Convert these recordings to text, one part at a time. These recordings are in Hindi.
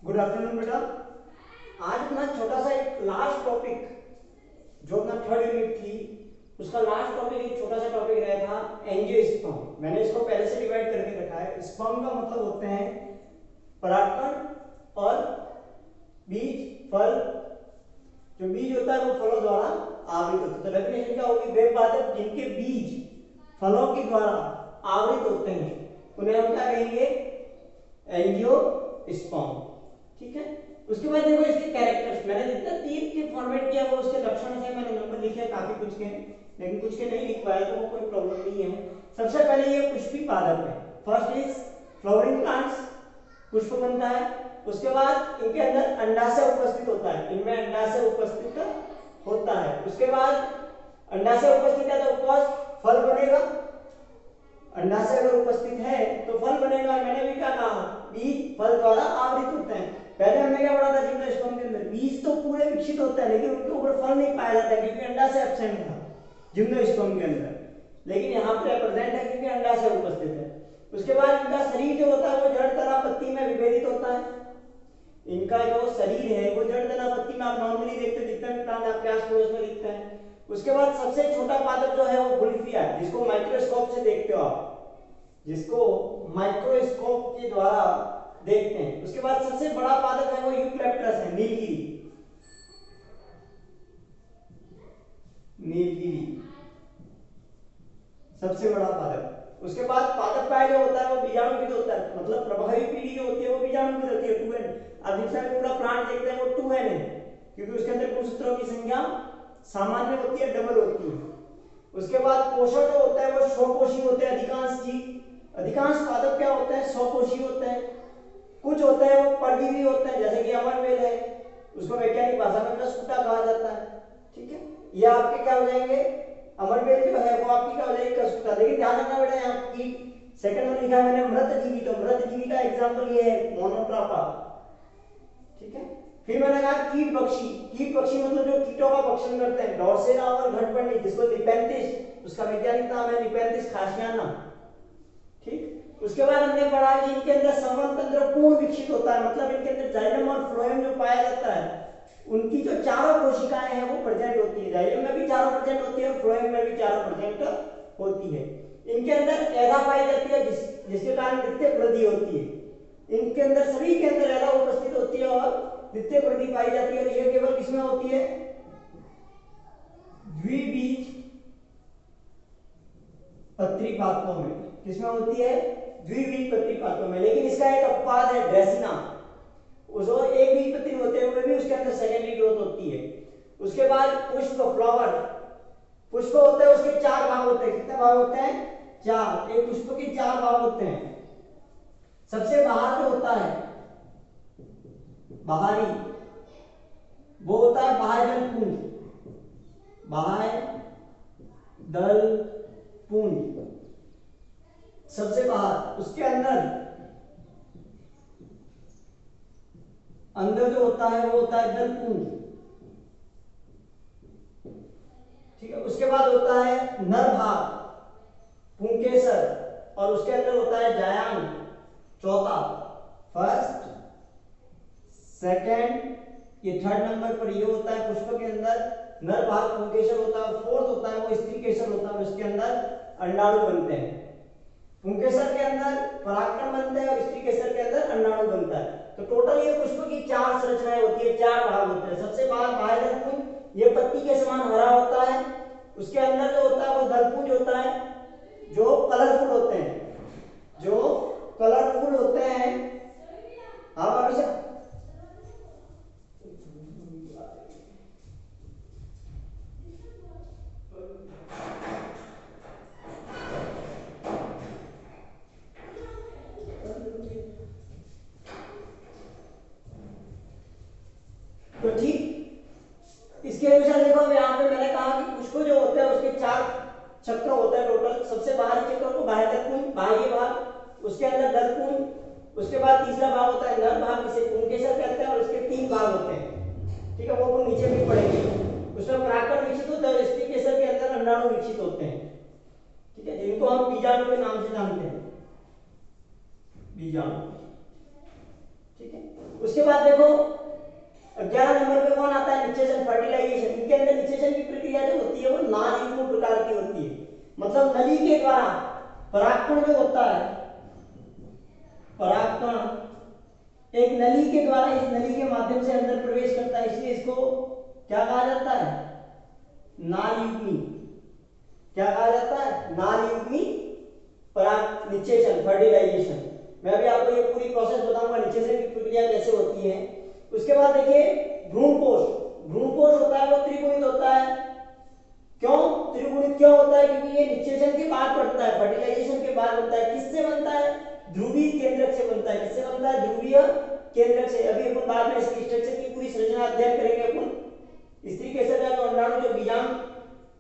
गुड आफ्टरनून बेटा। आज अपना छोटा सा एक लास्ट टॉपिक जो अपना थर्ड यूनिट थी उसका लास्ट टॉपिक एक छोटा सा टॉपिक रहा था एंजियोस्पर्म। मैंने इसको पहले से डिवाइड करके रखा है। स्पर्म का मतलब होते हैं परागकण और बीज फल। जो बीज होता है वो फलों द्वारा आवृत होता है। तो डेफिनेशन क्या होगी? वे पादप जिनके बीज फलों के द्वारा आवृत होते हैं उन्हें हम क्या कहेंगे? एंजियोस्पर्म। ठीक है। उसके बाद देखो इसके कैरेक्टर्स मैंने जितना तीर के फॉर्मेट किया वो उसके लक्षण से मैंने नंबर लिखे काफी कुछ के, लेकिन कुछ के नहीं लिख पाया तो वो कोई प्रॉब्लम नहीं है। सबसे पहले ये पुष्पी पादप है। फर्स्ट इज फ्लावरिंग प्लांट्स, पुष्प बनता है। उसके बाद इनके अंदर अंडाशय उपस्थित होता है, इनमें अंडाशय उपस्थित होता है। उसके बाद अंडाशय उपस्थित है तो ऑफकोर्स फल बनेगा। अंडाशय अगर उपस्थित है तो फल बनेगा। मैंने भी क्या कहा? बीज फल द्वारा आवृत होते हैं। पहले हमने क्या पढ़ा था जिम्नोस्पर्म के अंदर? बीज तो पूरे विकसित होता है लेकिन उनके ऊपर फल नहीं पाया जाता क्योंकि अंडाशय एब्सेंट था जिम्नोस्पर्म के अंदर, लेकिन यहाँ पे प्रेजेंट है क्योंकि अंडाशय उपस्थित है। उसके बाद इनका शरीर जो होता है वो जड़ तना पत्ती में विभेदित होता है। इनका जो शरीर है वो जड़ तना पत्ती में आप नॉर्मली देखते जितने भी प्लांट आपके आस पड़ोस में दिखते हैं। उसके बाद सबसे छोटा पादप जो है वो बुल्फिया है, जिसको माइक्रोस्कोप से देखते हो आप, जिसको माइक्रोस्कोप के द्वारा देखते हैं। उसके बाद सबसे बड़ा पादप है वो यूकैलिप्टस है, नीलगिरी। नीलगिरी सबसे बड़ा पादप। उसके बाद पादप का जो होता है वो बीजाणुविद होता है, मतलब प्रभावी पीढ़ी जो होती है वो बीजाणुविद होती है, 2n। अब जिसमें पूरा प्लांट देखते हैं वो 2n है क्योंकि उसके अंदर गुणसूत्रों की संख्या सामान्य होती है, डबल होती है। उसके बाद पोषण जो होता है वो स्वकोषी होते हैं अधिकांश जीव। अधिकांश पादप क्या होते हैं? स्वकोषी होते हैं। कुछ होते हैं वो परजीवी होते हैं, जैसे कि अमरवेल है, उसको वैज्ञानिक भाषा में प्रस्फुटा कहा जाता है। ठीक है, ये आपके क्या हो जाएंगे? अमरवेल जो है वो आपकी क्या हो जाएगी? प्रस्फुटा। लेकिन ध्यान रखना बेटा, यहाँ की सेकंड में लिखा है मैंने मृतजीवी, तो मृतजीवी का एग्जांपल ये है मोनोट्रापा। ठीक है। फिर मैंने कहा कीट पक्षी। कीट पक्षी मतलब जो कीटों का भक्षण करते हैं, डोर्सेरा और घटपर्णी, जिसको निपेंथिस, उसका वैज्ञानिक नाम है निपेंथिस खासियाना। ठीक। उसके बाद हमने पढ़ा कि इनके अंदर संवहन तंत्र पूर्ण विकसित होता है, मतलब इनके अंदर जाइलम और फ्लोएम जो पाया जाता है उनकी जो चारों कोशिकाएं हैं वो प्रेजेंट होती है। जाइलम में भी चारों प्रेजेंट होती है और फ्लोएम में भी चारों प्रेजेंट होती है। इनके अंदर एदा पाई जाती है जिसके कारण द्वितीयक वृद्धि होती है। इनके अंदर सभी के अंदर एदा उपस्थित होती है और द्वितीयक वृद्धि पाई जाती है। और ये केवल किसमें होती है? द्विबीज पत्री पात्रों में। किसमें होती है? द्विबीज पत्री पात्रों में। लेकिन इसका एक अपवाद है, ड्रेसिना। उसको एक बीज पत्री होते हुए भी उसके अंदर सेकेंडरी ग्रोथ होती है। उसके बाद पुष्प, फ्लावर। पुष्प होते हैं उसके चार भाग होते हैं। कितने भाग होते हैं? चार। एक पुष्प के चार भाग होते हैं। सबसे बाहर जो होता है बाहरी, वो होता है बाह्य दल पुंज। बाह्य दल पुंज सबसे बाहर। उसके अंदर अंदर जो होता है वो होता है दल पुंज। ठीक है। उसके बाद होता है नर भाग, पुंकेसर, और उसके अंदर होता है जायांग, चौथा। फर्स्ट, सेकंड, ये थर्ड नंबर पर ये होता है पुष्प के अंदर नर भाग पुंकेसर होता है। फोर्थ होता है वो स्त्री केसर होता है, उसके अंदर अंडाणु बनते हैं। पुंकेसर के अंदर परागकण बनते हैं और स्त्री केसर के अंदर अंडाणु बनता है। तो टोटल ये पुष्प की चार संरचनाएं होती है, चार भाग होते हैं। सबसे बाहर बाह्य दलपुंज, ये पत्ती के समान हरा होता है। उसके अंदर जो होता है वो दलपुंज होता है जो कलरफुल होते हैं, जो कलरफुल होते हैं। हाँ भाभी साहब। तो ठीक इसके अनुसार देखो, अब यहाँ पे मैंने कहा कि पुष्प जो होते हैं उसके चार चक्र होते हैं टोटल। सबसे बाहरी चक्र को बाह्य दलपुंज, बाह्य भाग, उसके अंदर दलपुंज। उसके बाद तीसरा भाग होता है नर भाग, जिसे पुंकेसर कहते हैं, और उसके तीन भाग होते हैं। ठीक है, वो अपन नीचे भी पढ़ेंगे। उसमें परागकण विकसित होता है और स्त्री केसर के अंदर अंडाणु विकसित होते हैं। ठीक है, जिनको हम बीजाणु के नाम से जानते हैं, बीजाणु। ठीक है। उसके बाद देखो 11 नंबर पे कौन आता है, निषेचन, फर्टिलाइजेशन। इनके अंदर निषेचन की प्रक्रिया जो होती है वो नाल युग्म प्रकार की होती है, मतलब नली के द्वारा परागकण जो होता है, परागकण एक नली के द्वारा इस नली के माध्यम से अंदर प्रवेश करता है, इसलिए इसको क्या कहा जाता है, नाल युग्मी। क्या कहा जाता है, नाल युग्मी पराग निषेचन, फर्टिलाइजेशन। मैं अभी आपको ये पूरी प्रोसेस बताऊंगा निषेचन की प्रक्रिया कैसे होती है। उसके बाद देखिए भ्रूणपोष। भ्रूणपोष होता है वो त्रिगुणित होता है। क्यों त्रिगुणित क्यों होता है, क्योंकि ये निषेचन के बाद पड़ता है, फर्टिलाइजेशन के बाद बनता है। किससे बनता है, ध्रुवीय केंद्रक से बनता है। किससे बनता है, ध्रुवीय केंद्रक से। अभी अपन बाद में इसकी स्ट्रक्चर की पूरी संरचना अध्ययन करेंगे। अपन स्त्री केसर का जो अंडाणु, जो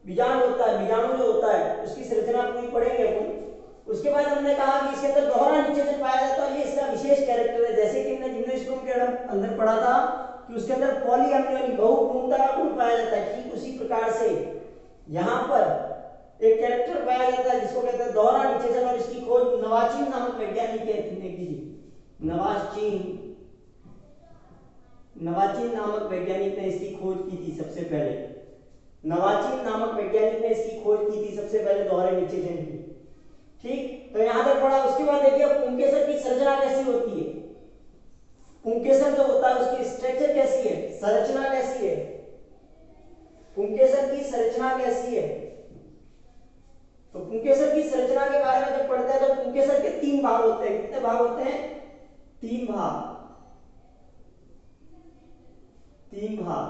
बीजाणु होता है, बीजाणु जो होता है उसकी संरचना पूरी पढ़ेंगे अपन। उसके बाद हमने कहा कि इसके अंदर दोहरा निषेचन पाया जाता है, ये इसका विशेष कैरेक्टर है। जैसे कि हमने जिम्नोस्पर्म के अंदर पढ़ा था कि उसके अंदर पॉलीअम्नियोनी, बहुभ्रूणता का गुण पाया जाता है, ठीक उसी प्रकार से यहाँ पर एक कैरेक्टर पाया जाता है जिसको कहते हैं दोहरा निषेचन। और इसकी खोज नवाचीन नामक वैज्ञानिक ने की थी। नवाचीन नामक वैज्ञानिक ने इसकी खोज की थी सबसे पहले। नवाचीन नामक वैज्ञानिक ने इसकी खोज की थी सबसे पहले दोहरे निषेचन की। ठीक, तो यहां तक पढ़ा। उसके बाद देखिए पुंकेसर की संरचना कैसी होती है। पुंकेसर जो होता है उसकी स्ट्रक्चर कैसी है, संरचना कैसी है, पुंकेसर की संरचना कैसी है। तो पुंकेसर की संरचना के बारे में जब पढ़ते हैं तो पुंकेसर के 3 भाग होते हैं। कितने भाग होते हैं, 3 भाग। 3 भाग,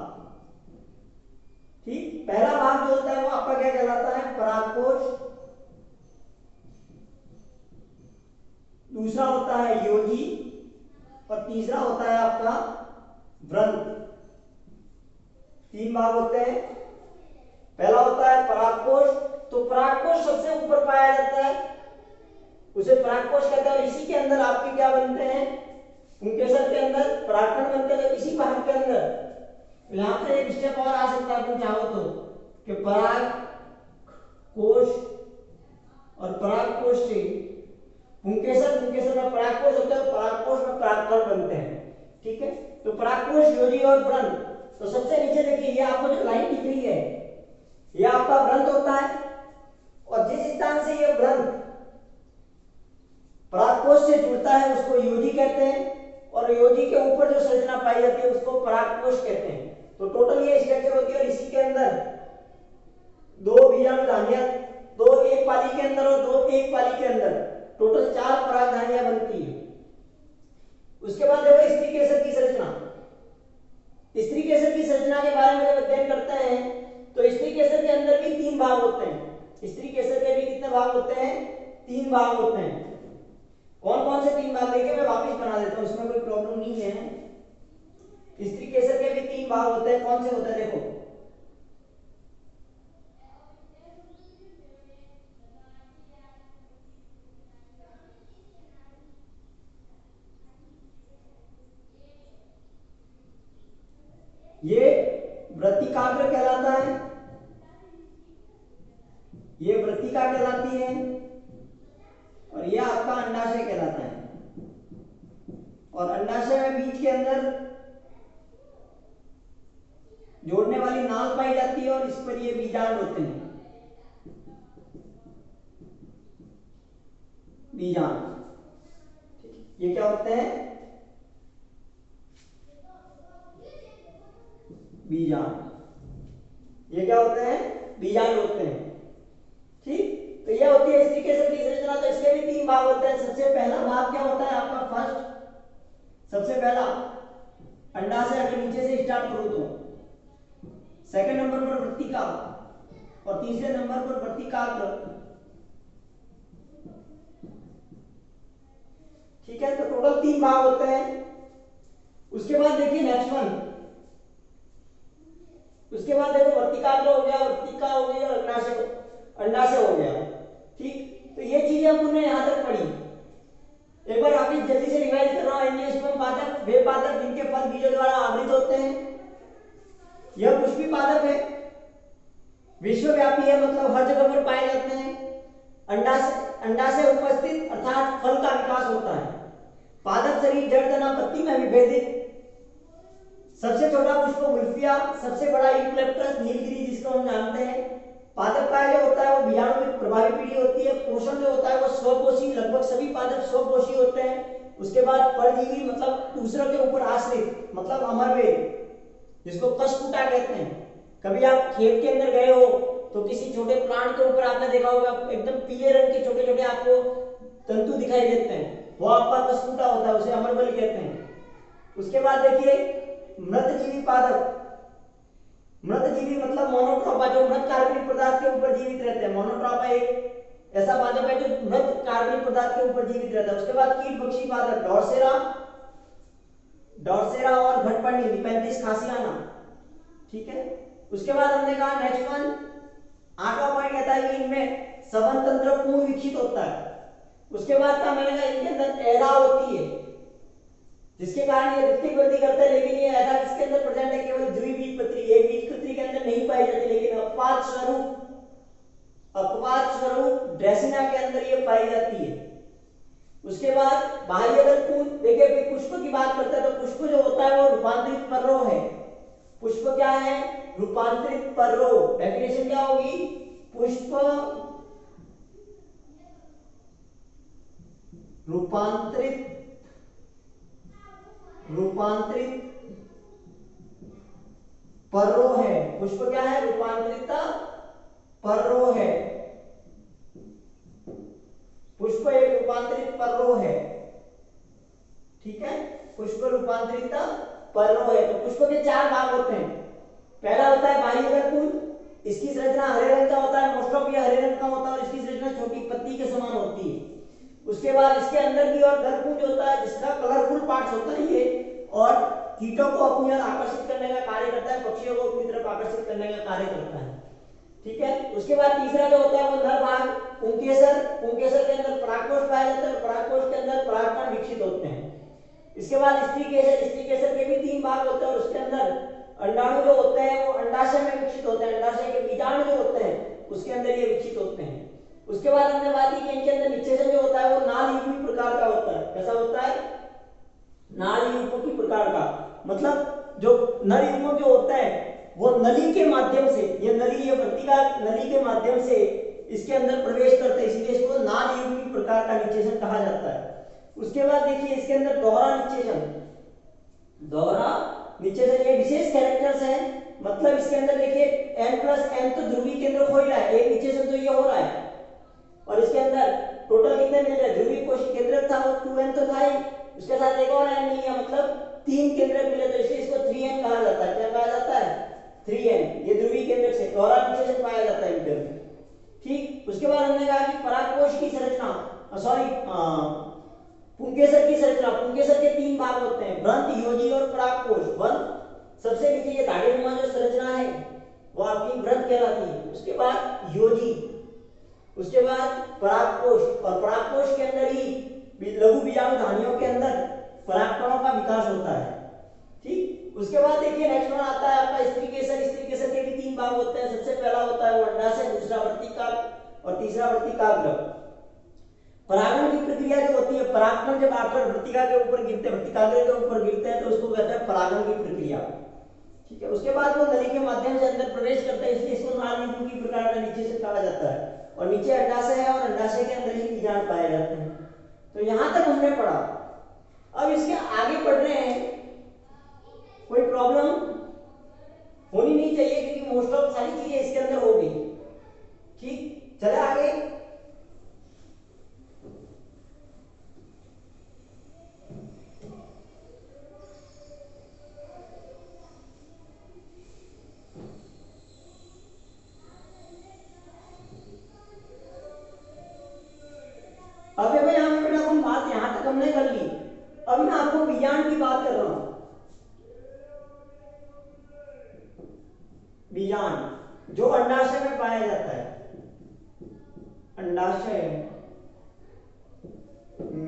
ठीक। पहला भाग जो होता है वो आपका क्या कहलाता है, परागकोश। दूसरा होता है योगी और तीसरा होता है आपका व्रंत। 3 भाग होते हैं। पहला होता है परागकोश। तो परागकोश सबसे ऊपर पाया जाता है, उसे परागकोश कहते हैं। और इसी के अंदर आपके क्या बनते हैं, पुंकेसर के अंदर परागकण बनते हैं। तो इसी भाग के अंदर यहां पे एक स्टेप और आ सकता है तुम चाहो तो, कि परागकोश और परागकोश से पुंकेसर में परागकोश होता है, परागकोश में परागकण बनते हैं। ठीक है, तो परागकोश, योजी और व्रंत। तो सबसे नीचे देखिए ये आपको जो लाइन दिख रही है ये आपका व्रंत होता है। और जिस स्थान से ये व्रंत परागकोश से जुड़ता है उसको योजी कहते हैं। और योजी के ऊपर जो संरचना पाई जाती है उसको परागकोश कहते हैं। तो टोटल ये स्ट्रक्चर होती है। और इसी के अंदर 2 बीजाणुधानियां, 2 एक पाली के अंदर और 2 एक पाली के अंदर, टोटल 4 परागधानियां बनती है। उसके बाद देखो स्त्री केसर की संरचना। स्त्री केसर की संरचना के बारे में जब अध्ययन करते हैं तो स्त्री केसर के अंदर भी 3 भाग होते हैं। स्त्री केसर के भी कितने भाग होते हैं, 3 भाग होते हैं। कौन कौन से 3 भाग, देखिए मैं वापस बना देता हूं, उसमें कोई प्रॉब्लम नहीं है। स्त्री केसर के भी 3 भाग होते हैं। कौन से होते हैं देखो, ये वृत्तिकाग्र कहलाता है, ये वृत्तिका कहलाती है, और ये आपका अंडाशय कहलाता है। और अंडाशय में बीच के अंदर जोड़ने वाली नाल पाई जाती है और इस पर ये बीजांड होते हैं, बीजांड। ये क्या होते हैं, बीजांड। ये क्या होते हैं, बीजांड होते हैं। ठीक, तो ये होती है स्त्री केसर की संरचना। तो इसके भी 3 भाग होते हैं। सबसे पहला भाग क्या होता है आपका, फर्स्ट, सबसे पहला अंडाशय। अगर नीचे से स्टार्ट करो तो सेकंड नंबर पर वृत्तिका और तीसरे नंबर पर वृत्तिकाग्र। ठीक है, तो टोटल 3 भाग होते हैं। उसके बाद देखिए नेक्स्ट वन, उसके बाद देखो वर्तिकाग्र हो गया, वर्तिका हो गई और अंडाशय हो गया। ठीक, तो ये चीजें हमने यहां तक पढ़ी। एक बार वापिस जल्दी से रिवाइज कर रहा हूं। एंजियोस्पर्म पादप, वे पादप जिनके फल बीजों द्वारा आवृत होते हैं। यह पुष्पी पादप है, विश्वव्यापी है, मतलब हर जगह पर पाए जाते हैं। अंडाशय उपस्थित अर्थात फल का विकास होता है। पादप शरीर जड़ तना पत्ती में विभेदित सबसे छोटा पुष्प वुल्फिया, सबसे बड़ा यूकलिप्टस नीलगिरी जिसको हम जानते हैं। पादप काय जो होता है वो बीजाणु की प्रभावी पीढ़ी होती है। पोषण जो होता है वो स्वपोषी, लगभग सभी पादप स्वपोषी होते हैं। उसके बाद परजीवी मतलब दूसरों के ऊपर आश्रित, मतलब अमरवेद जिसको कशपुटा कहते हैं। कभी आप खेत के अंदर गए हो तो किसी छोटे प्लांट के ऊपर आपने देखा होगा एकदम पीले रंग के छोटे छोटे आपको तंतु दिखाई देते हैं, वो आपका कशपुटा होता है, उसे अमरबल कहते हैं। उसके बाद देखिए मृतजीवी पादप। मृतजीवी मतलब मोनोट्रोपा, जो मृत कार्बनिक पदार्थ के ऊपर जीवित रहते हैं। मोनोट्रोपा एक ऐसा पादप है जो मृत कार्बनिक पदार्थ के ऊपर जीवित रहता है। उसके बाद कीटभक्षी पादप डॉर्सेरा, डॉर्सेरा और घटपर्णी निपेंथिस खासियाना, ठीक है। उसके बाद हमने कहा नेक्स्ट वन 8वां पॉइंट कहता है कि इनमें संवहन तंत्र पूर्ण विकसित होता है। उसके बाद का मैंने कहा इनके अंदर एरा होती है जिसके कारण ये ऋतिक वृद्धि करता है, लेकिन ये एरा किसके अंदर प्रेजेंट है? केवल द्विबीजपत्री, एक बीजपत्री के अंदर नहीं पाई जाती, लेकिन अपवाद स्वरूप ड्रेसिना के अंदर ये पाई जाती है। उसके बाद बाह्य दल पुंज, देखिए फिर पुष्प की बात करते हैं तो पुष्प जो होता है वो रूपांतरित पर्रो है। पुष्प क्या है? रूपांतरित पर्रो। डेफिनेशन क्या होगी? पुष्प रूपांतरित पर्रो है। पुष्प क्या है? रूपांतरित पर्रो है। पुष्प एक रूपांतरित पर्रो है, ठीक है। पुष्प रूपांतरित पर्रो है। तो पुष्प के 4 भाग होते हैं। पहला होता है बाह्य दल पुंज, इसकी संरचना हरे रंग का होता है, मोस्ट ऑफ ये हरे रंग का होता है और इसकी संरचना छोटी पत्ती के समान होती है। उसके बाद इसके अंदर की ओर दल पुंज होता है जिसका कलरफुल पार्ट्स होता है ये, और कीटों को अपनी ओर आकर्षित करने का कार्य करता है, पक्षियों को अपनी तरफ आकर्षित करने का कार्य करता है, ठीक है। उसके बाद तीसरा जो होता है वो नर भाग पुंकेसर। पुंकेसर के अंदर परागकोश पाया जाता है, परागकोश के अंदर परागकण विकसित होते हैं। इसके बाद स्त्री केसर। स्त्री केसर के भी 3 भाग होते हैं और उसके अंदर अंडाणु जो होते हैं वो अंडाशय में विकसित होते हैं। अंडाशय के बीजाणु जो होते हैं उसके अंदर ये विकसित होते हैं। उसके बाद हमने बात की कि इनके अंदर निषेचन जो होता है वो नाल युग्मी प्रकार का होता है। कैसा होता है? नाल युग्म की प्रकार का, मतलब जो नर युग्म जो होता है वो नली के माध्यम से, ये नली, ये वर्तिका नली के माध्यम से इसके अंदर प्रवेश करते हैं, इसलिए इसको नाल युग्मी प्रकार का निषेचन कहा जाता है। उसके बाद देखिए इसके अंदर दोहरा निषेचन। दोहरा निषेचन ये विशेष कैरेक्टर्स हैं, मतलब इसके अंदर देखिए n+n तो ध्रुवी केंद्र हो ही रहा है, एक निषेचन तो ये हो रहा है, और इसके अंदर टोटल कितने मिल रहे हैं? ध्रुवी कोशिका केंद्र था वो 2n तो था ही, उसके साथ एक और n मिल गया, मतलब 3 केंद्र मिले, तो इसलिए इसको 3n कहा जाता है। क्या कहा जाता है? 3n। ये ध्रुवी केंद्र से दोहरा निषेचन पाया जाता है इनके अंदर, ठीक। उसके बाद हमने कहा कि परागकोश की संरचना, पुंकेसर की संरचना। पुंकेसर के 3 भाग होते हैं, व्रंत, योजी और परागकोश। व्रंत सबसे नीचे ये धागेनुमा जो संरचना है वो आपकी व्रंत कहलाती है। उसके बाद योजी, उसके बाद परागकोश, और परागकोश के अंदर ही लघु बीजाणु धानियों के अंदर परागकणों का विकास होता है, ठीक। उसके बाद देखिए नेक्स्ट वन आता है आपका स्त्री केसर। स्त्री केसर के भी 3 भाग होते हैं। सबसे पहला होता है वो अंडाशय, दूसरा वर्तिकाग्र और तीसरा वर्तिकाग्र। परागण की प्रक्रिया जो होती है, परागकण जब आकर वर्तिका के ऊपर गिरते हैं, वर्तिकाग्र के ऊपर गिरते हैं, तो उसको कहते हैं परागण की प्रक्रिया, ठीक है। उसके बाद वो नली के माध्यम से अंदर प्रवेश करते हैं, इसलिए इसको नाल युग्म की प्रकार का निषेचन कहा जाता है। और नीचे अंडाशय है और अंडाशय के अंदर ही बीजाणु पाए जाते हैं। तो यहां तक हमने पढ़ा। अब इसके आगे पढ़ रहे हैं, कोई प्रॉब्लम होनी नहीं चाहिए क्योंकि मोस्ट ऑफ सारी चीजें इसके अंदर हो गई, ठीक। चले आगे। अब देखो यहाँ पे बेटा हम बात यहां तक हमने कर ली। अब मैं आपको बीजाणु की बात कर रहा हूं। बीजाणु जो अंडाशय में पाया जाता है, अंडाशय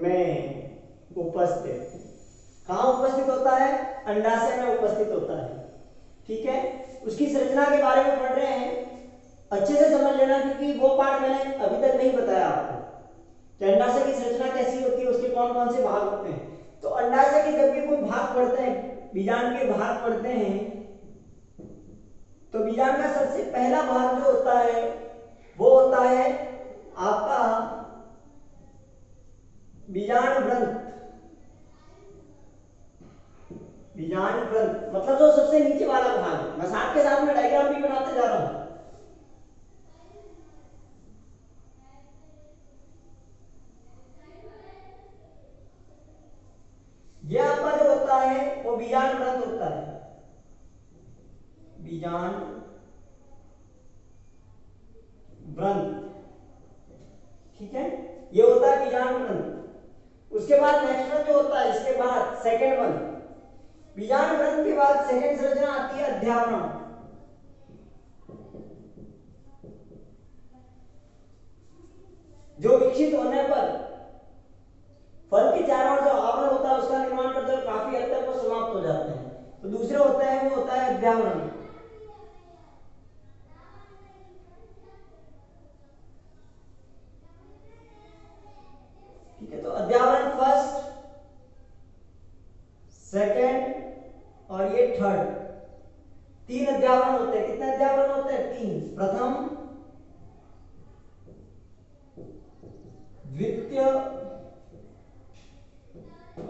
में उपस्थित, कहां उपस्थित होता है? अंडाशय में उपस्थित होता है, ठीक है। उसकी संरचना के बारे में पढ़ रहे हैं, अच्छे से समझ लेना क्योंकि वो पार्ट मैंने अभी तक नहीं बताया आपको। अंडाशय की संरचना कैसी होती है, उसके कौन कौन से भाग होते हैं। तो अंडाशय के जब भी कोई भाग पड़ते हैं, बीजांड के भाग पड़ते हैं, तो बीजांड का सबसे पहला भाग जो होता है वो होता है आपका बीजांड ग्रंथ। बीजांड ग्रंथ मतलब जो सबसे नीचे वाला भाग है। मैं साथ के साथ में डायग्राम भी बनाते जा रहा हूं। ये आपका जो होता है वो बीजांड ग्रंथ होता है। बीजांड ग्रंथ, ठीक है, ये होता है बीजांड ग्रंथ। उसके बाद नेक्स्ट वन जो होता है, इसके बाद सेकंड वन, बीजांड ग्रंथ के बाद सेकंड संरचना आती है अध्यावरण। जो विकसित होने पर फल के चारों ओर जो आवरण होता है उसका निर्माण करते हुए काफी हद तक वो समाप्त हो जाते हैं। तो दूसरा होता है वो होता है अध्यावरण। ठीक है, तो अध्यावरण फर्स्ट, सेकंड और ये थर्ड, तीन अध्यावरण होते हैं। कितने अध्यावरण होते हैं? तीन। प्रथम, द्वितीय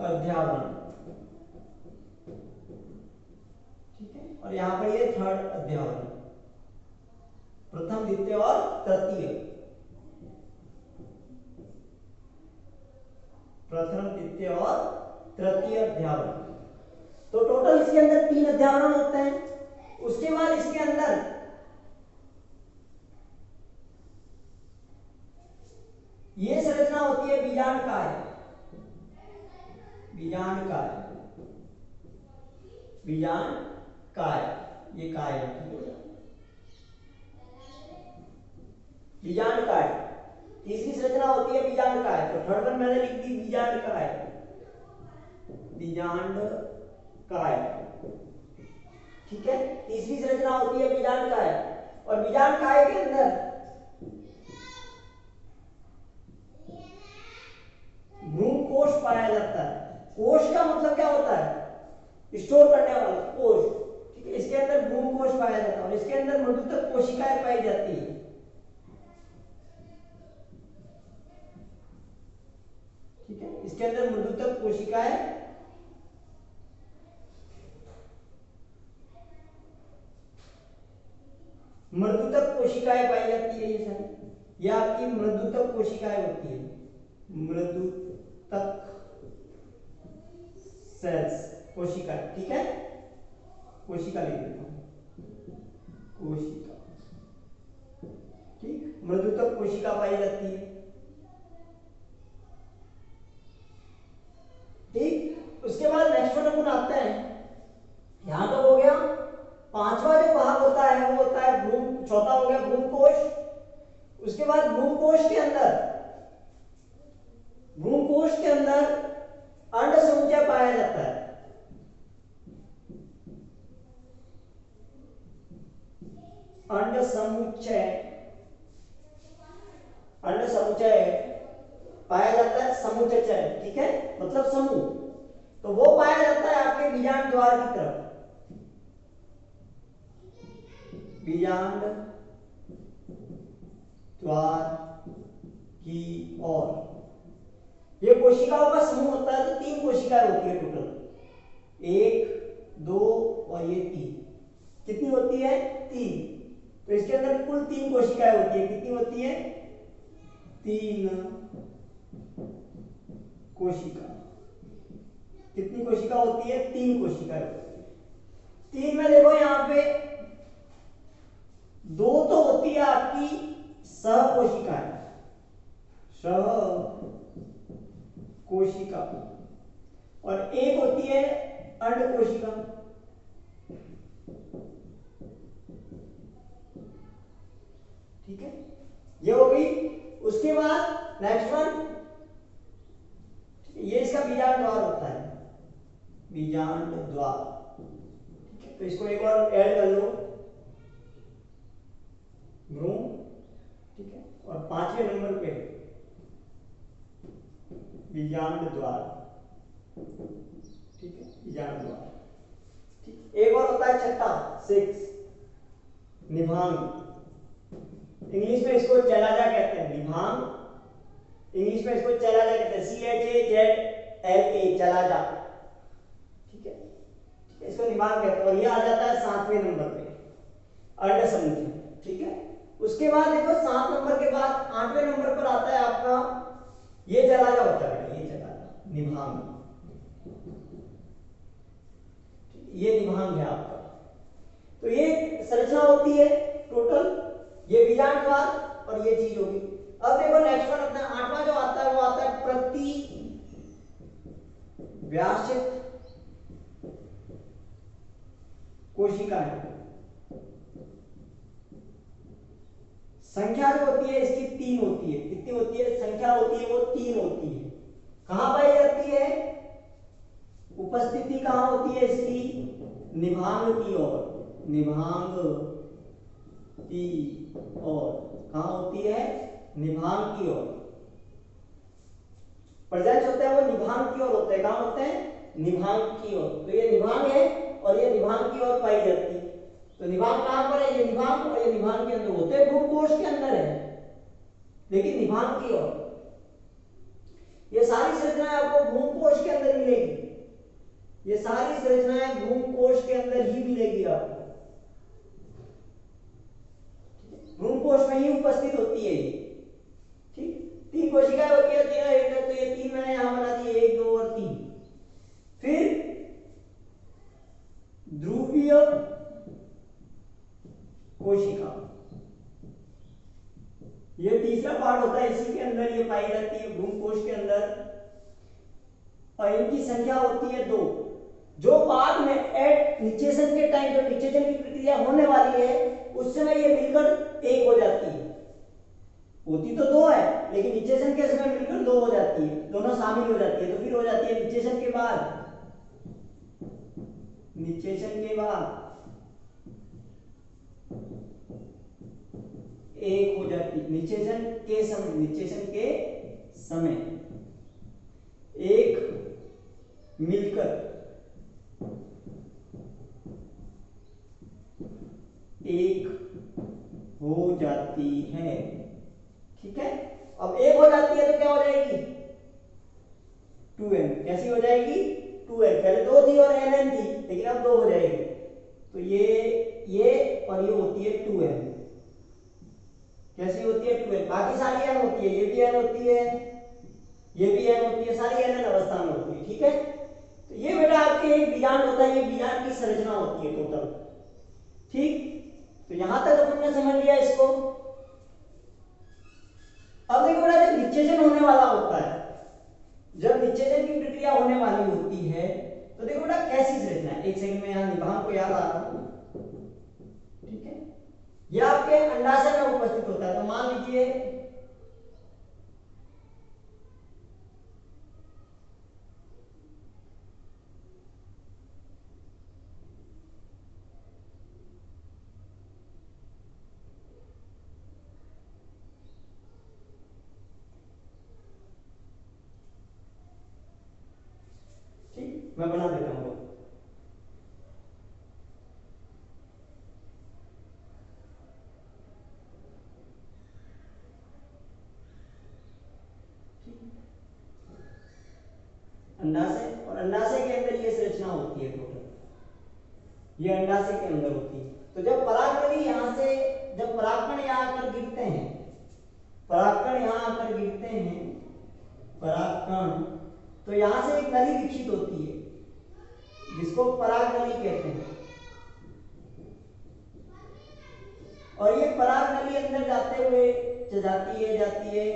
अध्यावरण, ठीक है, और यहां पर ये थर्ड अध्यावरण, प्रथम, द्वितीय और तृतीय। प्रथम, द्वितीय और तृतीय अध्यावरण। तो टोटल इसके अंदर तीन अध्यावरण होते हैं। उसके बाद इसके अंदर ये संरचना होती है बीजांड काय। बीजांड काय, बीजांड काय, ये काय है, ठीक है, बीजांड काय। तीसरी संरचना होती है बीजांड काय। तो थर्ड वन मैंने लिख दी बीजांड काय, बीजांड काय, ठीक है। तीसरी संरचना होती है बीजांड काय, और बीजांड काय के अंदर भ्रूण कोश पाया जाता है। कोश का मतलब क्या होता है? स्टोर करने वाला कोश, ठीक है। इसके अंदर भ्रूण कोश पाया जाता है और इसके अंदर मृदुतक कोशिकाएं पाई जाती है, ठीक है। इसके अंदर मृदुतक कोशिकाएं मृदुतक कोशिकाएं पाई जाती है। ये सारी ये आपकी मृदुतक कोशिकाएं होती है, मृदुतक सेल्स, कोशिका, ठीक है। कोशिका लिख देता हूं, कोशिका, ठीक। मृदुतक कोशिका पाई जाती है, ठीक। उसके बाद नेक्स्ट वन अपन आते हैं, यहां तक हो गया। पांचवा जो भाग होता है वो होता है भ्रूण, चौथा हो गया भ्रूण कोश। उसके बाद भ्रूण कोश के अंदर, भ्रूण कोश के अंदर अंड समुच्चय पाया जाता है। अंड समुच्चय, अंड समुच्चय पाया जाता है, समुच्चय, ठीक है, मतलब समूह। तो वो पाया जाता है आपके बीजांड द्वार की तरफ, बीजांड द्वार की ओर। ये कोशिकाओं का समूह होता है। तो तीन कोशिकाएं होती है टोटल, एक, दो और ये तीन। कितनी होती है? तीन। तो इसके अंदर कुल तीन कोशिकाएं होती है। कितनी होती है? तीन कोशिका। कितनी कोशिका होती है? तीन कोशिकाएं होती है। तीन में देखो यहां पे दो तो होती है आपकी सह कोशिकाएं, सह कोशिका, और एक होती है अंड कोशिका, ठीक है, ये हो गई। उसके बाद नेक्स्ट वन, ये इसका बीजांड द्वार होता है, बीजांड द्वार, ठीक है। तो इसको एक और ऐड कर लो, भ्रूण, ठीक है, और पांचवें नंबर पे बीजांड द्वार, ठीक है, बीजाणु द्वार। ठीक, एक और होता है छठा 6 निभांग। इंग्लिश में इसको चलाजा कहते हैं, निभांग इंग्लिश में इसको चलाजा कहते हैं, CHAZLA चलाजा। ठीक है, इसको निभांग कहते हैं और ये आ जाता है 7वें नंबर पे अंड समूह। ठीक है, उसके बाद देखो 7 नंबर के बाद 8वें नंबर पर आता है आपका ये चलाजा होता है, ये चलाजा निभांग, ये निभांग है आपका। तो ये संरचना होती है टोटल, ये बीजांड द्वार और ये चीज होगी। अब देखो नेक्स्ट वन अपना 8वां जो आता है वो आता है प्रति व्यासित कोशिकाएं। संख्या जो होती है इसकी 3 होती है, कितनी होती है संख्या होती है वो 3 होती है। कहां पाई जाती है, उपस्थिति कहां होती है इसकी, निभांग की ओर, निभांग की ओर कहां होती है, निभांग की ओर। प्रेजेंस होता है वो निभांग की ओर होता है, कहां होता है, निभांग की ओर। तो ये निभांग है और ये निभांग की ओर पाई जाती है। तो निभांग कहां पर है, ये निभांग और ये निभांग के अंदर होते हैं, भ्रूणकोश के अंदर है लेकिन निभांग की ओर। ये सारी संरचनाएं आपको भ्रूणकोश के अंदर मिलेगी, ये सारी संरचनाएं भ्रूणकोश के अंदर ही मिलेगी आपको, भ्रूणकोश में ही उपस्थित होती है ये। ठीक, 3 कोशिकाएं होती है, 3 एक है, तो ये 3 मैंने यहां बना दी, 1 2 और 3। फिर ध्रुवीय कोशिका, ये तीसरा पार्ट होता है, इसी के अंदर ये पाई जाती है भ्रूणकोश के अंदर और इनकी संख्या होती है 2। जो बाद में एट निषेचन के टाइम, जब निषेचन की प्रक्रिया होने वाली है उस समय ये मिलकर 1 हो जाती है। होती तो 2 है लेकिन निषेचन के समय मिलकर 2 हो जाती है, दोनों शामिल हो जाती है। तो फिर हो जाती है निषेचन के बाद, निषेचन के बाद 1 हो जाती है, निषेचन के समय, निषेचन के समय 1 मिलकर 1 हो जाती है। ठीक है, अब 1 हो जाती है तो क्या हो जाएगी, 2n। कैसी हो जाएगी, 2n। पहले 2 थी और nn थी लेकिन अब 2 हो जाएगी। तो ये और ये होती है 2n। कैसी होती है, 2n। बाकी सारी n होती है, ये भी n होती है, ये भी n होती है, सारी nn अवस्था में होती है। ठीक है, तो ये बेटा आपके एक बीजांड होता है, ये बीजांड की संरचना होती है टोटल। ठीक, तो यहां तक अपन ने समझ लिया इसको। अब देखो बेटा जब निषेचन होने वाला होता है, जब निषेचन की प्रक्रिया होने वाली होती है तो देखो बेटा कैसी संरचना है। एक सेकंड में यहां निभांग को याद आ रहा हूं। ठीक है, यह आपके अंडाशय में उपस्थित होता है। तो मान लीजिए मैं बना देता हूं। अंडाशय, और अंडाशय के अंदर ये संरचना होती है टोटल, ये अंडाशय के अंदर होती है। तो जब परागकण यहां से, जब परागकण यहां आकर गिरते हैं, परागकण यहां आकर गिरते हैं, परागकण, तो यहां से एक नली विकसित होती है जिसको पराग नली कहते हैं। और ये पराग नली अंदर जाते हुए जाती है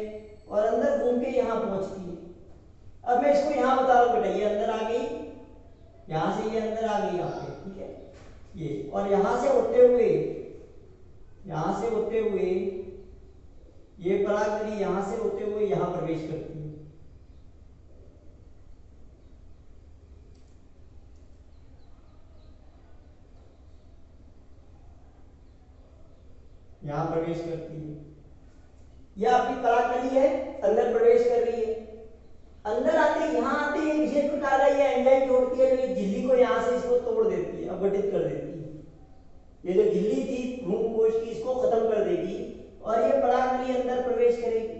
और अंदर घूम के यहां पहुंचती है। अब मैं इसको यहां बता रहा हूं बेटा, ये अंदर आ गई, यहां से ये अंदर आ गई आपके। ठीक है, ये और यहां से होते हुए, यहां से होते हुए ये पराग नली यहां से होते हुए यहां प्रवेश करती है। यहां प्रवेश करती है, यह आपकी पराग नली है, अंदर प्रवेश कर रही है। अंदर आते यहाँ आते ही विशेष प्रकार का ये एंजाइम छोड़ती है जो ये झिल्ली को यहाँ से इसको तोड़ देती है, अपघटित कर देती है। ये जो झिल्ली थी भ्रूण कोश की इसको खत्म कर देगी और ये परागनली अंदर प्रवेश करेगी,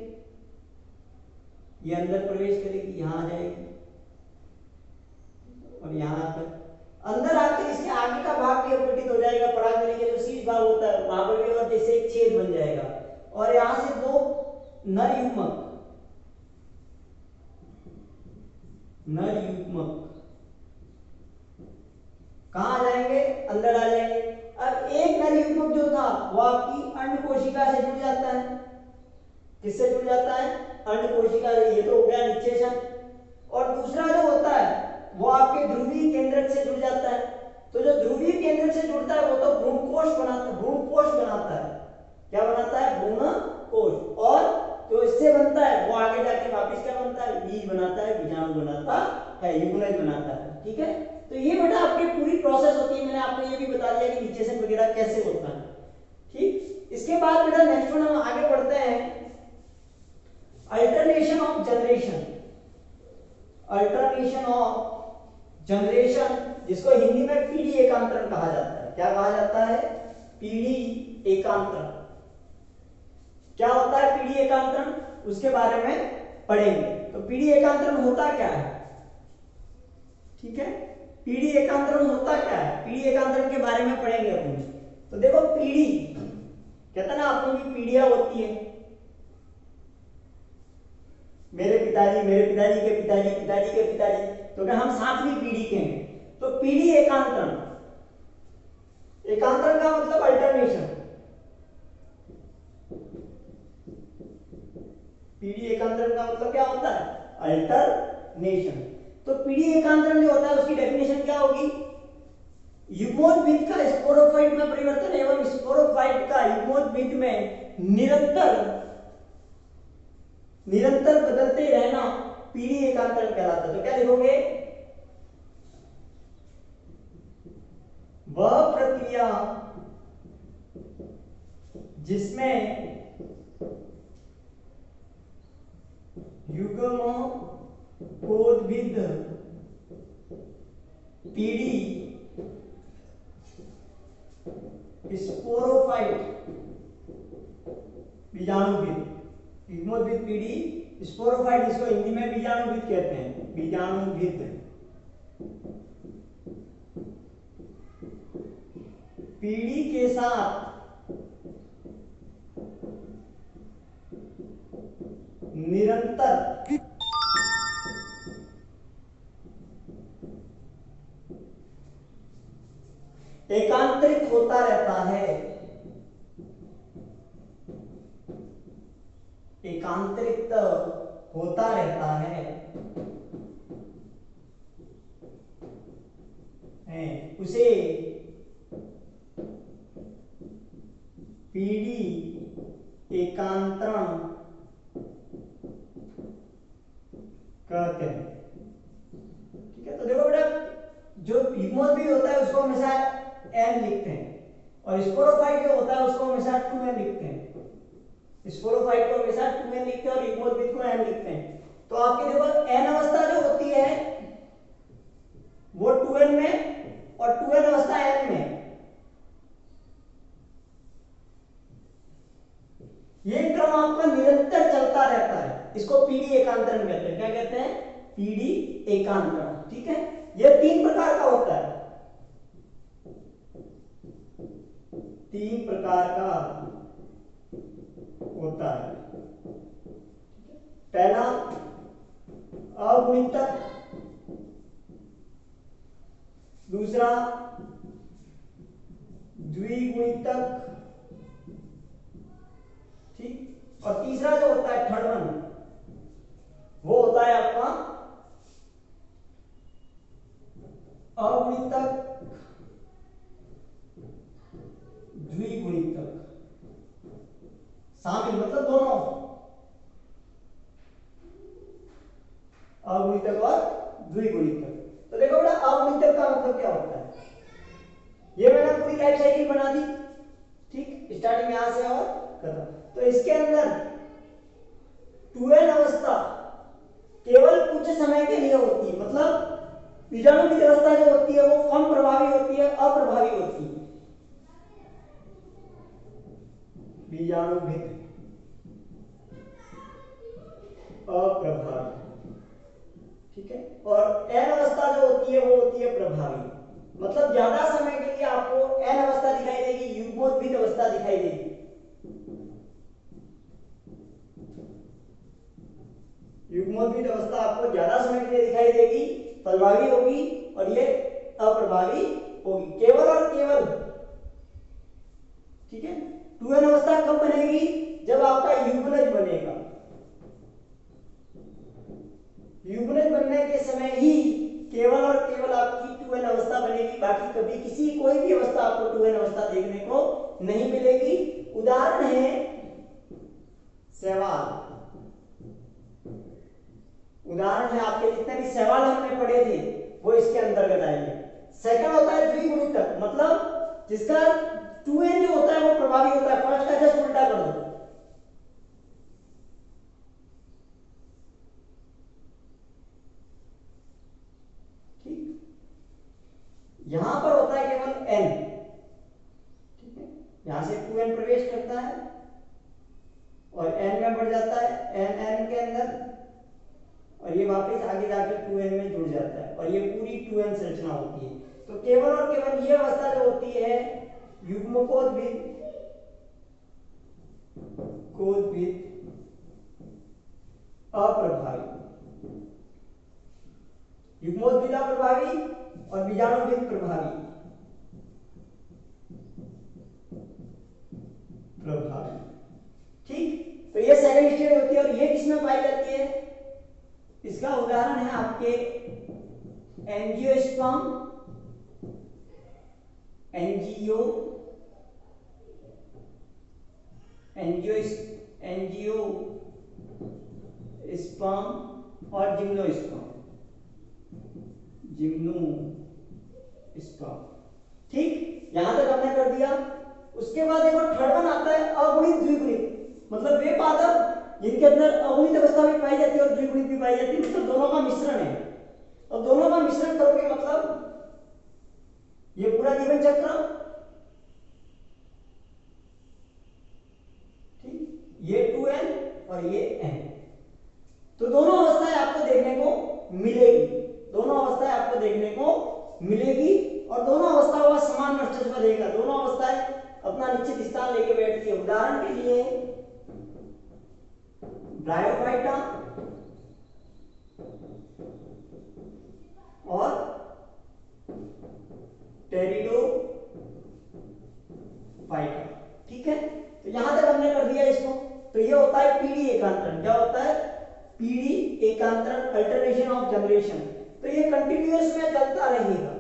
ये अंदर प्रवेश करेगी, यहाँ आ जाएगी और यहाँ आकर अंदर आकर इसके आगे का भाग भी अपघटित हो जाएगा। परागनली का जो शीर्ष भाग होता है वहां पर भी और जैसे एक छेद बन जाएगा और यहाँ से दो नर युग्मक कहाँ आ जाएंगे, अंदर आ जाएंगे। अब एक नर युग्मक जो था वो आपकी अंड कोशिका से जुड़ जाता है। किससे जुड़ जाता है, अंड कोशिका से। ये तो हो गया निषेचन। और दूसरा जो होता है वो आपके ध्रुवीय केंद्रक से जुड़ जाता है। तो जो ध्रुवीय केंद्रक से जुड़ता है वो तो भ्रूणकोश बनाता है। क्या बनाता है, भ्रूणकोश। और जो इससे बनता है वो आगे जाके वापस क्या बनता है, बीज बनाता है, बीजाणु बनाता है, युग्मनज बनाता है। ठीक है, तो ये बेटा आपकी पूरी प्रोसेस होती है। मैंने आपको ये भी बता दिया कि निषेचन वगैरह कैसे होता है। ठीक, इसके बाद बेटा नेक्स्ट वन हम आगे बढ़ते हैं, alternation of generation. Alternation of generation, जिसको हिंदी में पीढ़ी एकांतरण कहा जाता है। क्या कहा जाता है, पीढ़ी एकांतरण। क्या होता है पीढ़ी एकांतरण, उसके बारे में पढ़ेंगे। तो पीढ़ी एकांतरण होता क्या है, ठीक है, पीढ़ी एकांतरण होता क्या है, पीढ़ी एकांतरण के बारे में पढ़ेंगे अपन। तो देखो पीढ़ी कहते हैं ना, अपनी भी पीढ़ियां होती है। मेरे पिताजी के पिताजी, पिताजी के पिताजी, तो क्या हम 7वीं पीढ़ी के हैं। तो पीढ़ी एकांतरण, एकांतरण का मतलब अल्टरनेशन। पीढ़ी एकांतरण का मतलब क्या होता है, अल्टरनेशन। तो पीढ़ी एकांतरण जो होता है उसकी डेफिनेशन क्या होगी, युग्मोद्भिद का स्पोरोफाइट में परिवर्तन एवं स्पोरोफाइट का युग्मोद्भिद में निरंतर बदलते रहना पीढ़ी एकांतरण कहलाता है। तो क्या लिखोगे, वह प्रक्रिया जिसमें युग्मोद्भिद पीढ़ी स्पोरोफाइट बीजाणुभिद, युग्मोद्भिद पीढ़ी स्पोरोफाइट, इसको हिंदी में बीजाणुभिद कहते हैं, बीजाणुभिद पीढ़ी के साथ निरंतर एकांतरित होता रहता है, एकांतरित होता रहता है, उसे पीढ़ी एकांतरण कहते हैं। ठीक है, तो देखो बेटा, जो युग्मोद्भिद होता है उसको हमेशा n लिखते हैं और स्पोरोफाइट जो होता है उसको हमेशा 2n लिखते हैं। स्पोरोफाइट को हमेशा 2n लिखते हैं और युग्मोद्भिद को n लिखते हैं। तो आपके देखो n अवस्था जो होती है वो 2n में और 2n अवस्था n में। ये क्रम आपका निरंतर चलता रहता है, इसको पीढ़ी एकांतरण कहते हैं। क्या कहते हैं, पीढ़ी एकांतरण। ठीक है, ये 3 प्रकार का होता है, 3 प्रकार का होता है। पहला अगुणितक, दूसरा द्विगुणितक, ठीक, और तीसरा जो होता है थर्ड वन, वो होता है आपका अगुणितक द्विगुणितक, शामिल मतलब दोनों, अगुणितक और द्विगुणितक। तो देखो बेटा, अगुणितक का मतलब क्या होता है, ये मैंने पूरी लाइफ साइकिल बना दी। ठीक, स्टार्टिंग यहां से और खत्म। तो इसके अंदर 2n अवस्था केवल कुछ समय के लिए होती है, मतलब बीजाणु की व्यवस्था जो होती है वो कम प्रभावी होती है, अप्रभावी होती है। बीजाणु भित्ति अप्रभावी, ठीक है। और एन अवस्था जो होती है वो होती है प्रभावी, मतलब ज्यादा समय के लिए आपको एन अवस्था दिखाई देगी, युग्मोद्भिद अवस्था दिखाई देगी। युग्मोद्भिद अवस्था आपको ज्यादा समय के लिए दिखाई देगी, प्रभावी होगी, और ये अप्रभावी होगी, केवल और केवल, ठीक है। 2n अवस्था कब बनेगी? जब आपका युग्मनज बनेगा। युग्मनज बनने के समय ही केवल और केवल आपकी 2n अवस्था बनेगी, बाकी कभी किसी कोई भी अवस्था आपको 2n अवस्था देखने को नहीं मिलेगी। उदाहरण है शैवाल, उदाहरण है आपके जितने भी शैवाल हमने पढ़े थे वो इसके अंतर्गत आएंगे। सेकंड होता है द्विगुणितक, मतलब जिसका 2n जो होता है वो प्रभावी होता है। फर्स्ट का जस्ट उल्टा कर दो, यहां पर होता है केवल n, ठीक है। यहां से 2n प्रवेश करता है और n में बढ़ जाता है, n के अंदर, और ये वापस आगे जाकर 2n में जुड़ जाता है, और ये पूरी 2n संरचना होती है। तो केवल और केवल ये अवस्था जो होती है युग्मकोद्भिद अप्रभावी, युग्मोद्भिद अप्रभावी और बीजाणुभिद प्रभावी, ठीक। तो ये सेकंड स्टेज होती है, और ये किसमें पाई जाती है? इसका उदाहरण है आपके एंजियोस्पर्म, एंजियोस्पर्म और जिम्नोस्पर्म, ठीक। यहां तक हमने कर दिया। उसके बाद एक और थर्ड वन आता है अगुणित द्विगुणित, मतलब वे पादप जिनके अंदर अगुणित अवस्था भी पाई जाती है और द्विगुणित भी पाई जाती है, मतलब दोनों का मिश्रण है। और दोनों का मिश्रण करोगे मतलब ये पूरा जीवन चक्र, ठीक, ये 2n और ये n, तो दोनों अवस्थाएं आपको देखने को मिलेगी, दोनों अवस्थाएं आपको देखने को मिलेगी, और दोनों अवस्थाओं का समान वर्चस्व देगा, दोनों अवस्थाएं अपना निश्चित स्थान लेके बैठती है। उदाहरण के लिए ब्रायोफाइटा और टेरिडोफाइटा, ठीक है। तो यहां तक हमने कर दिया इसको। तो ये होता है पीढ़ी एकांतरण। क्या होता है? पीढ़ी एकांतरण, अल्टरनेशन ऑफ जनरेशन। तो ये कंटिन्यूअस में चलता रहेगा,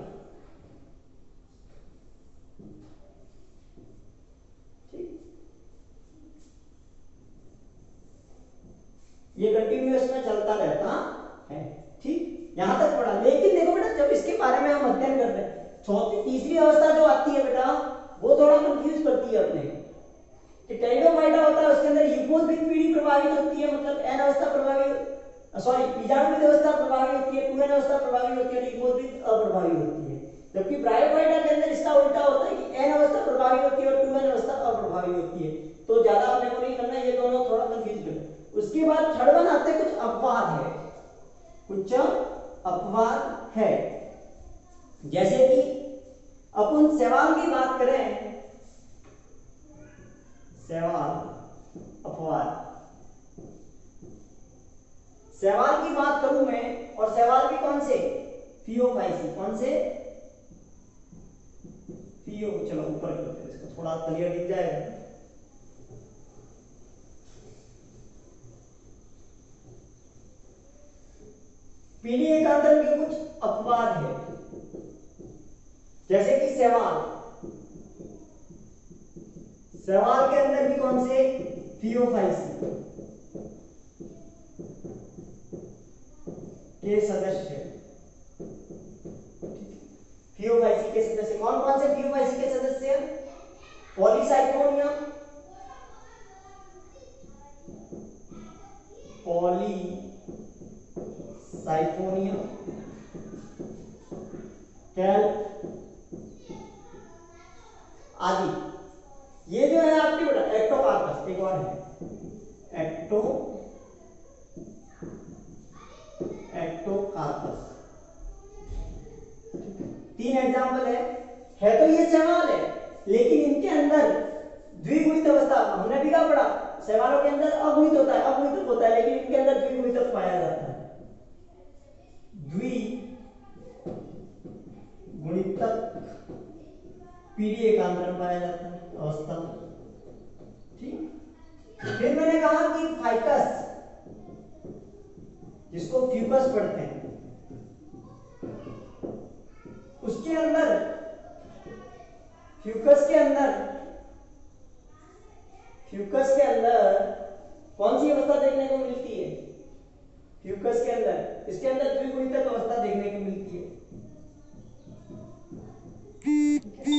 ये कंटिन्यूअस में चलता रहता है, ठीक। यहां तक पढ़ा। लेकिन देखो बेटा, जब इसके बारे में हम अध्ययन करते हैं, चौथी तीसरी अवस्था जो आती है बेटा, वो थोड़ा कंफ्यूज करती है अपने कि टेरिडोफाइटा होता है, उसके अंदर युग्मोद्भिद पीढ़ी प्रभावित होती है, मतलब एन अवस्था प्रभावी, सॉरी बीजाणुभिद अवस्था प्रभावी होती है, 2n अवस्था प्रभावी होती है, और युग्मोद्भिद अप्रभावी होती है। जबकि ब्रायोफाइटा के अंदर इसका उल्टा होता है कि n अवस्था प्रभावी होती है और 2n अवस्था अप्रभावी होती है। तो ज्यादा अपने को नहीं करना, ये दोनों थोड़ा कंफ्यूज कर। उसके बाद थर्ड वन आते कुछ अपवाद है, कुछ अपवाद है। जैसे कि अपन शैवाल की बात करें, शैवाल अपवाद, शैवाल की बात करूं मैं, और शैवाल भी कौन से? फियोफाइसी, कौन से? फियो, चलो ऊपर करते हैं इसको, थोड़ा क्लियर दिख जाएगा। पीढ़ी एकांतरण के कुछ अपवाद है, जैसे कि शैवाल, शैवाल के अंदर भी कौन से? फियोफाइसी के सदस्य, फियोफाइसी के सदस्य कौन कौन से? फियोफाइसी के सदस्य पॉलीसाइक्लोनिया, पॉलीसाइक्लोनिया, साइफोनियम, कैल्प आदि। ये जो है आपकी बेटा एक्टोकार्पस, एक और है एक्टोकार्पस। 3 एग्जाम्पल है तो ये शैवाल है, लेकिन इनके अंदर द्विगुणित अवस्था, हमने भी क्या पढ़ा, शैवालों के अंदर अगुणित होता है, अगुणित होता है, लेकिन इनके अंदर द्विगुणित पाया जाता है, द्विगुणितक पीढ़ी एकांतर पाया जाता है अवस्था। ठीक, फिर मैंने कहा कि फाइकस, जिसको फ्यूकस पढ़ते हैं, उसके अंदर फ्यूकस के अंदर कौन सी अवस्था देखने को मिलती है? फ्यूकस के अंदर, इसके अंदर द्विगुणितक अवस्था देखने को मिलती है।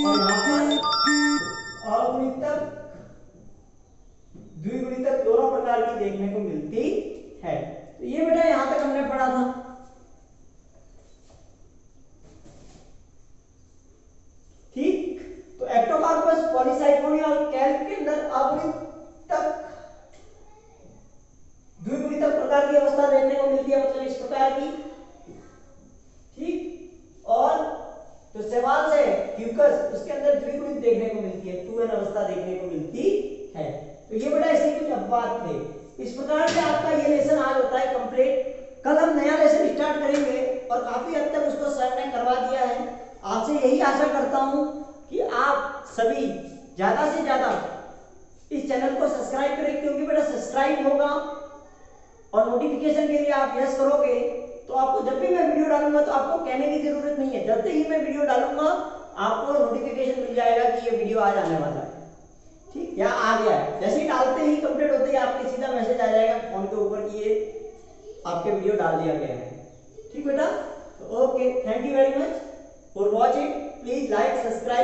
और यहाँ पर अगुणितक, द्विगुणितक दोनों प्रकार की देखने को मिलती है। तो ये बेटा यहां तक हमने पढ़ा था। ठीक, तो एक्टोकार्पस, पॉलीसाइफोनिया और कैल्प के अंदर अगुणितक, द्विगुणितक प्रकार की अवस्था देखने को मिलती है, मतलब इस प्रकार की। ठीक, और तो शैवाल से फ्यूकस, उसके अंदर द्विगुणित देखने को मिलती है, 2n अवस्था देखने को मिलती है। तो ये बेटा इसके कुछ अपवाद थे। इस प्रकार से आपका ये लेसन आज होता है कंप्लीट। कल हम नया लेसन स्टार्ट करेंगे और काफी हद तक उसको सर ने करवा दिया है। आपसे यही आशा करता हूं कि आप सभी ज्यादा से ज्यादा इस चैनल को सब्सक्राइब करें, क्योंकि बेटा सब्सक्राइब होगा और नोटिफिकेशन के लिए आप यस करोगे तो आपको जब भी मैं वीडियो डालूंगा तो आपको कहने की जरूरत नहीं है, जब ही मैं वीडियो डालूंगा आपको नोटिफिकेशन मिल जाएगा कि ये वीडियो आज आने वाला है। ठीक, या आ गया है, जैसे ही डालते ही कंप्लीट होते ही आपके सीधा मैसेज आ जाएगा फोन के ऊपर कि ये आपके वीडियो डाल दिया गया है। ठीक बेटा, तो okay, thank you very much for watching. Please like, subscribe.